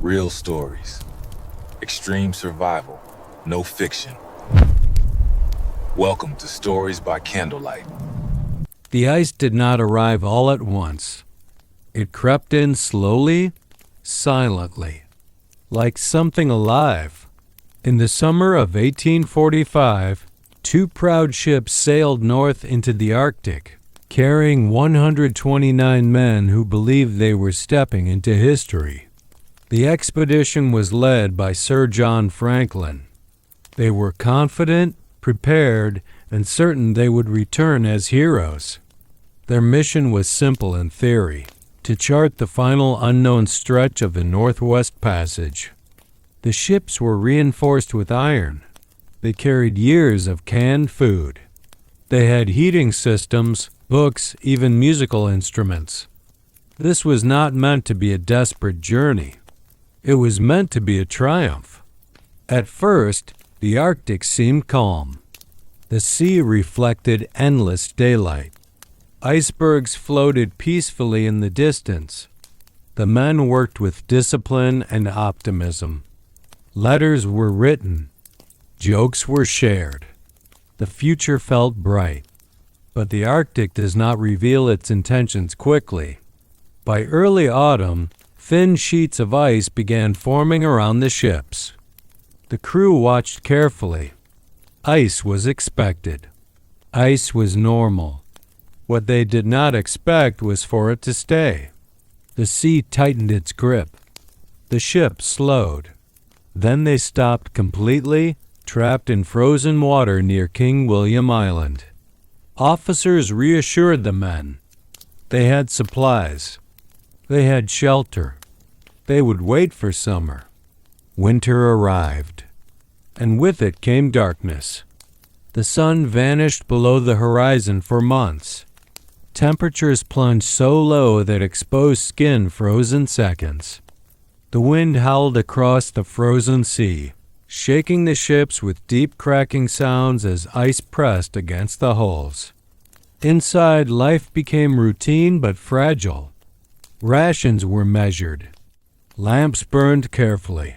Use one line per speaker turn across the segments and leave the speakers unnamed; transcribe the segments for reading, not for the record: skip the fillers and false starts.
Real stories. Extreme survival. No fiction. Welcome to Stories by Candlelight.
The ice did not arrive all at once. It crept in slowly, silently, like something alive. In the summer of 1845, two proud ships sailed north into the Arctic, carrying 129 men who believed they were stepping into history. The expedition was led by Sir John Franklin. They were confident, prepared, and certain they would return as heroes. Their mission was simple in theory: to chart the final unknown stretch of the Northwest Passage. The ships were reinforced with iron. They carried years of canned food. They had heating systems, books, even musical instruments. This was not meant to be a desperate journey. It was meant to be a triumph. At first, the Arctic seemed calm. The sea reflected endless daylight. Icebergs floated peacefully in the distance. The men worked with discipline and optimism. Letters were written. Jokes were shared. The future felt bright. But the Arctic does not reveal its intentions quickly. By early autumn, thin sheets of ice began forming around the ships. The crew watched carefully. Ice was expected. Ice was normal. What they did not expect was for it to stay. The sea tightened its grip. The ship slowed. Then they stopped completely, trapped in frozen water near King William Island. Officers reassured the men. They had supplies. They had shelter. They would wait for summer. Winter arrived, and with it came darkness. The sun vanished below the horizon for months. Temperatures plunged so low that exposed skin froze in seconds. The wind howled across the frozen sea, shaking the ships with deep cracking sounds as ice pressed against the hulls. Inside, life became routine but fragile. Rations were measured. Lamps burned carefully.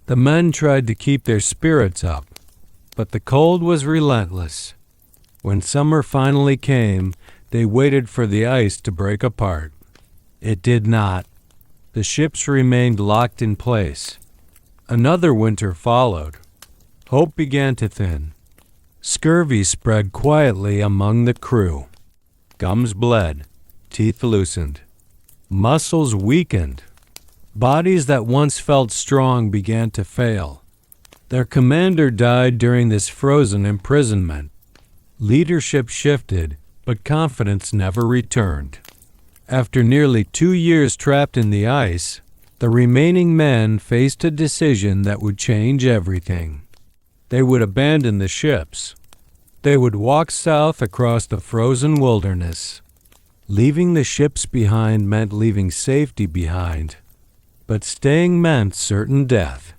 The men tried to keep their spirits up, but the cold was relentless. When summer finally came, they waited for the ice to break apart. It did not. The ships remained locked in place. Another winter followed. Hope began to thin. Scurvy spread quietly among the crew. Gums bled. Teeth loosened. Muscles weakened. Bodies that once felt strong began to fail. Their commander died during this frozen imprisonment. Leadership shifted, but confidence never returned. After nearly 2 years trapped in the ice, the remaining men faced a decision that would change everything. They would abandon the ships. They would walk south across the frozen wilderness. Leaving the ships behind meant leaving safety behind, but staying meant certain death.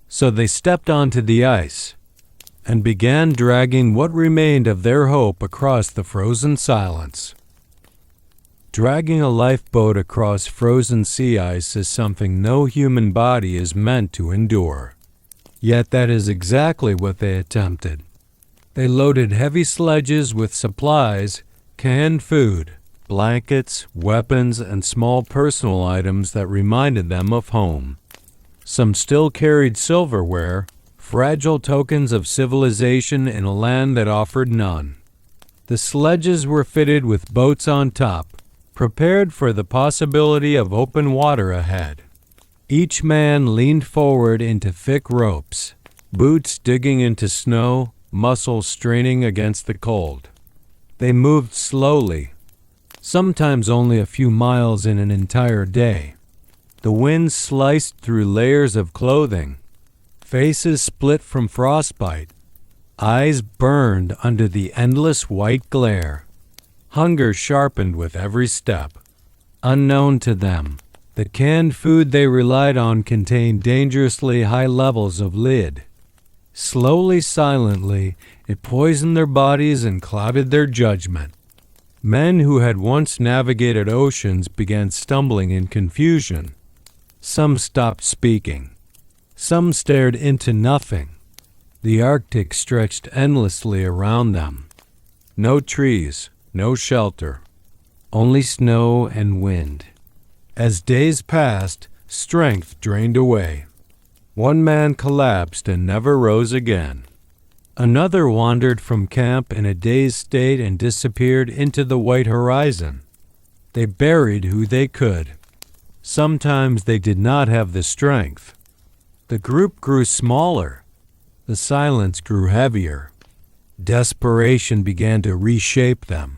So they stepped onto the ice and began dragging what remained of their hope across the frozen silence. Dragging a lifeboat across frozen sea ice is something no human body is meant to endure. Yet that is exactly what they attempted. They loaded heavy sledges with supplies, canned food, blankets, weapons, and small personal items that reminded them of home. Some still carried silverware, fragile tokens of civilization in a land that offered none. The sledges were fitted with boats on top, prepared for the possibility of open water ahead. Each man leaned forward into thick ropes, boots digging into snow, muscles straining against the cold. They moved slowly, sometimes only a few miles in an entire day. The wind sliced through layers of clothing. Faces split from frostbite. Eyes burned under the endless white glare. Hunger sharpened with every step. Unknown to them, the canned food they relied on contained dangerously high levels of lead. Slowly, silently, it poisoned their bodies and clouded their judgment. Men who had once navigated oceans began stumbling in confusion. Some stopped speaking. Some stared into nothing. The Arctic stretched endlessly around them. No trees, no shelter, only snow and wind. As days passed, strength drained away. One man collapsed and never rose again. Another wandered from camp in a dazed state and disappeared into the white horizon. They buried who they could. Sometimes they did not have the strength. The group grew smaller. The silence grew heavier. Desperation began to reshape them.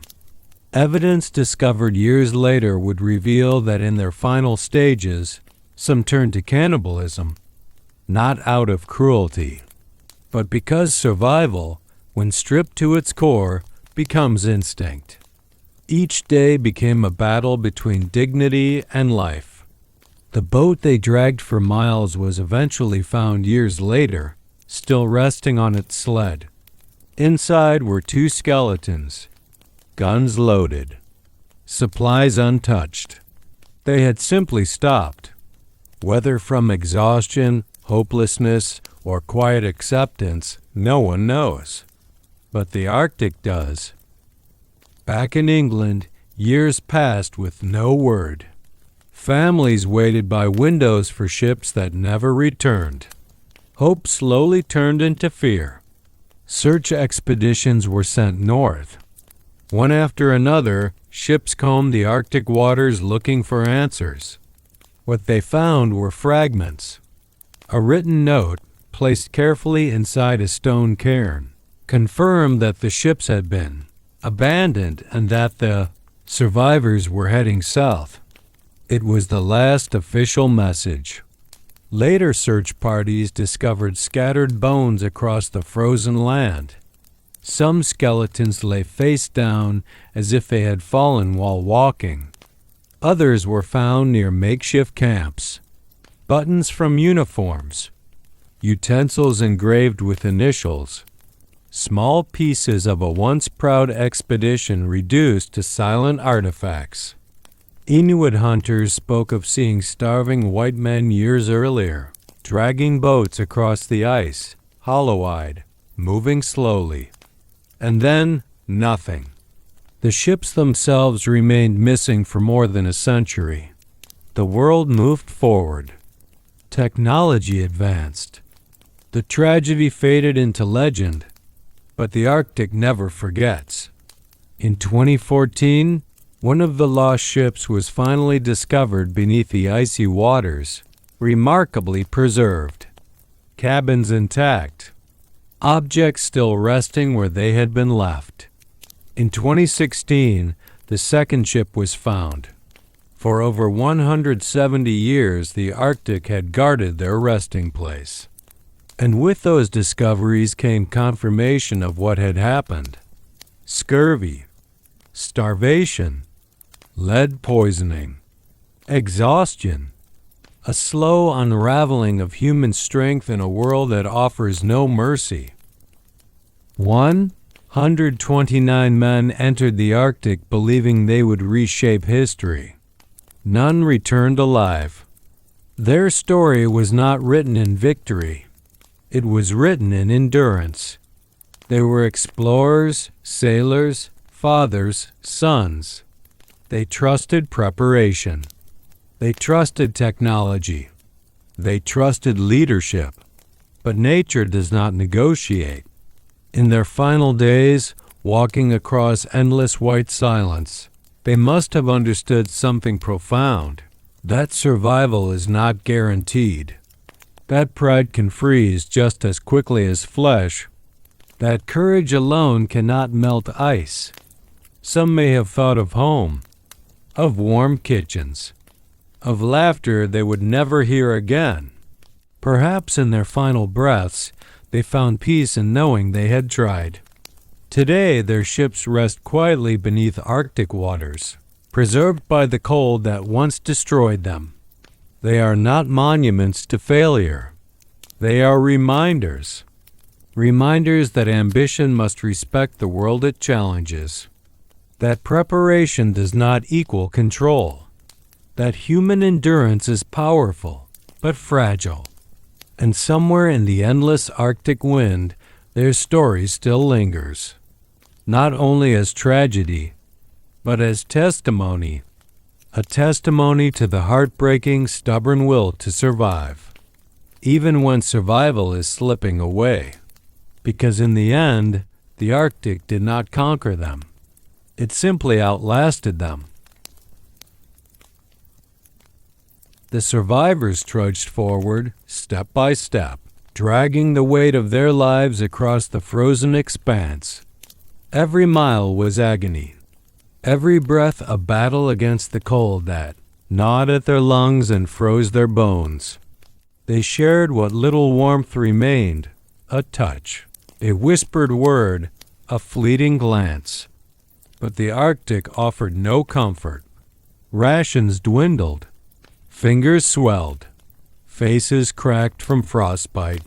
Evidence discovered years later would reveal that in their final stages, some turned to cannibalism, not out of cruelty, but because survival, when stripped to its core, becomes instinct. Each day became a battle between dignity and life. The boat they dragged for miles was eventually found years later, still resting on its sled. Inside were 2 skeletons, guns loaded, supplies untouched. They had simply stopped. Whether from exhaustion, hopelessness, or quiet acceptance, no one knows. But the Arctic does. Back in England, years passed with no word. Families waited by windows for ships that never returned. Hope slowly turned into fear. Search expeditions were sent north. One after another, ships combed the Arctic waters looking for answers. What they found were fragments. A written note, placed carefully inside a stone cairn, confirmed that the ships had been abandoned and that the survivors were heading south. It was the last official message. Later search parties discovered scattered bones across the frozen land. Some skeletons lay face down as if they had fallen while walking. Others were found near makeshift camps. Buttons from uniforms, utensils engraved with initials, small pieces of a once proud expedition reduced to silent artifacts. Inuit hunters spoke of seeing starving white men years earlier, dragging boats across the ice, hollow-eyed, moving slowly. And then, nothing. The ships themselves remained missing for more than a century. The world moved forward. Technology advanced. The tragedy faded into legend, but the Arctic never forgets. In 2014, one of the lost ships was finally discovered beneath the icy waters, remarkably preserved. Cabins intact. Objects still resting where they had been left. In 2016, the second ship was found. For over 170 years, the Arctic had guarded their resting place. And with those discoveries came confirmation of what had happened. Scurvy, starvation, lead poisoning, exhaustion, a slow unraveling of human strength in a world that offers no mercy. 129 men entered the Arctic believing they would reshape history. None returned alive. Their story was not written in victory. It was written in endurance. They were explorers, sailors, fathers, sons. They trusted preparation. They trusted technology. They trusted leadership. But nature does not negotiate. In their final days, walking across endless white silence, they must have understood something profound. That survival is not guaranteed. That pride can freeze just as quickly as flesh. That courage alone cannot melt ice. Some may have thought of home, of warm kitchens, of laughter they would never hear again. Perhaps in their final breaths, they found peace in knowing they had tried. Today, their ships rest quietly beneath Arctic waters, preserved by the cold that once destroyed them. They are not monuments to failure. They are reminders. Reminders that ambition must respect the world it challenges. That preparation does not equal control. that human endurance is powerful but fragile. And somewhere in the endless Arctic wind, their story still lingers, not only as tragedy, but as testimony, a testimony to the heartbreaking, stubborn will to survive, even when survival is slipping away. Because in the end, the Arctic did not conquer them. It simply outlasted them. The survivors trudged forward, step by step, dragging the weight of their lives across the frozen expanse. Every mile was agony, every breath a battle against the cold that gnawed at their lungs and froze their bones. They shared what little warmth remained, a touch, a whispered word, a fleeting glance. But the Arctic offered no comfort. Rations dwindled. Fingers swelled. Faces cracked from frostbite.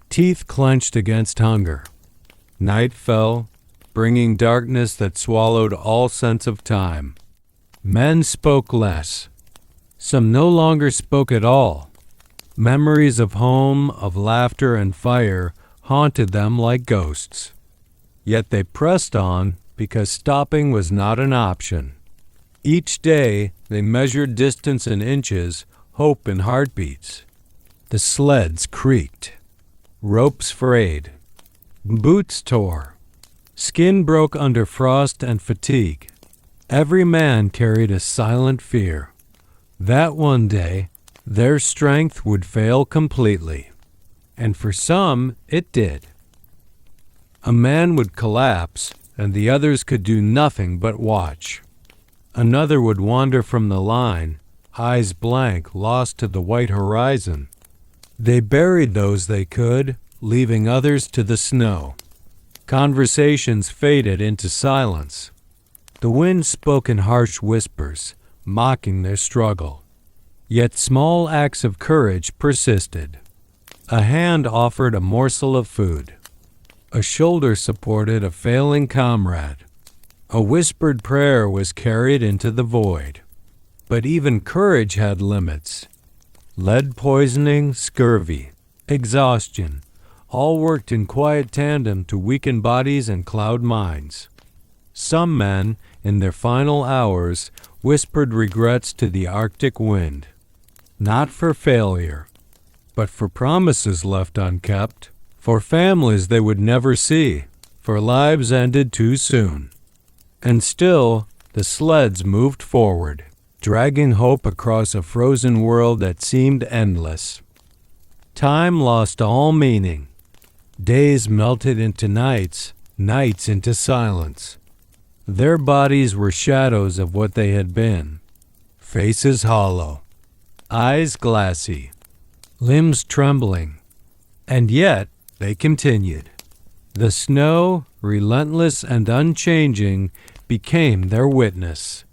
Teeth clenched against hunger. Night fell, bringing darkness that swallowed all sense of time. Men spoke less. Some no longer spoke at all. Memories of home, of laughter and fire haunted them like ghosts. Yet they pressed on because stopping was not an option. Each day they measured distance in inches, hope in heartbeats. The sleds creaked. Ropes frayed. Boots tore. Skin broke under frost and fatigue. Every man carried a silent fear that one day their strength would fail completely. And for some, it did. A man would collapse, and the others could do nothing but watch. Another would wander from the line, eyes blank, lost to the white horizon. They buried those they could, leaving others to the snow. Conversations faded into silence. The wind spoke in harsh whispers, mocking their struggle. Yet small acts of courage persisted. A hand offered a morsel of food. A shoulder supported a failing comrade. A whispered prayer was carried into the void. But even courage had limits. Lead poisoning, scurvy, exhaustion, all worked in quiet tandem to weaken bodies and cloud minds. Some men, in their final hours, whispered regrets to the Arctic wind. Not for failure, but for promises left unkept, for families they would never see, for lives ended too soon. And still, the sleds moved forward, dragging hope across a frozen world that seemed endless. Time lost all meaning. Days melted into nights, nights into silence. Their bodies were shadows of what they had been. Faces hollow, eyes glassy, limbs trembling. And yet, they continued. The snow, relentless and unchanging, became their witness.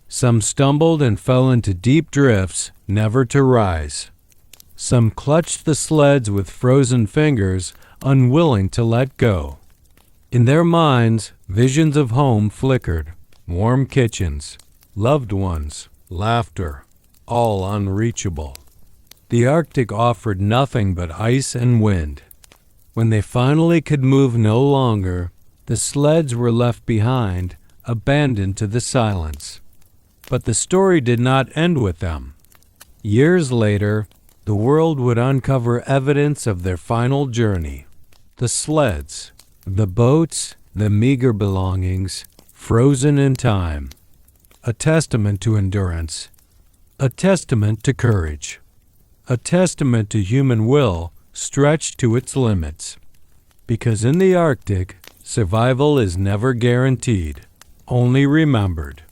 Some stumbled and fell into deep drifts, never to rise. Some clutched the sleds with frozen fingers, unwilling to let go. In their minds, visions of home flickered, warm kitchens, loved ones, laughter, all unreachable. The Arctic offered nothing but ice and wind. When they finally could move no longer, the sleds were left behind, abandoned to the silence. But the story did not end with them. Years later, the world would uncover evidence of their final journey. The sleds, the boats, the meager belongings, frozen in time. A testament to endurance, a testament to courage, a testament to human will stretched to its limits. Because in the Arctic, survival is never guaranteed, only remembered.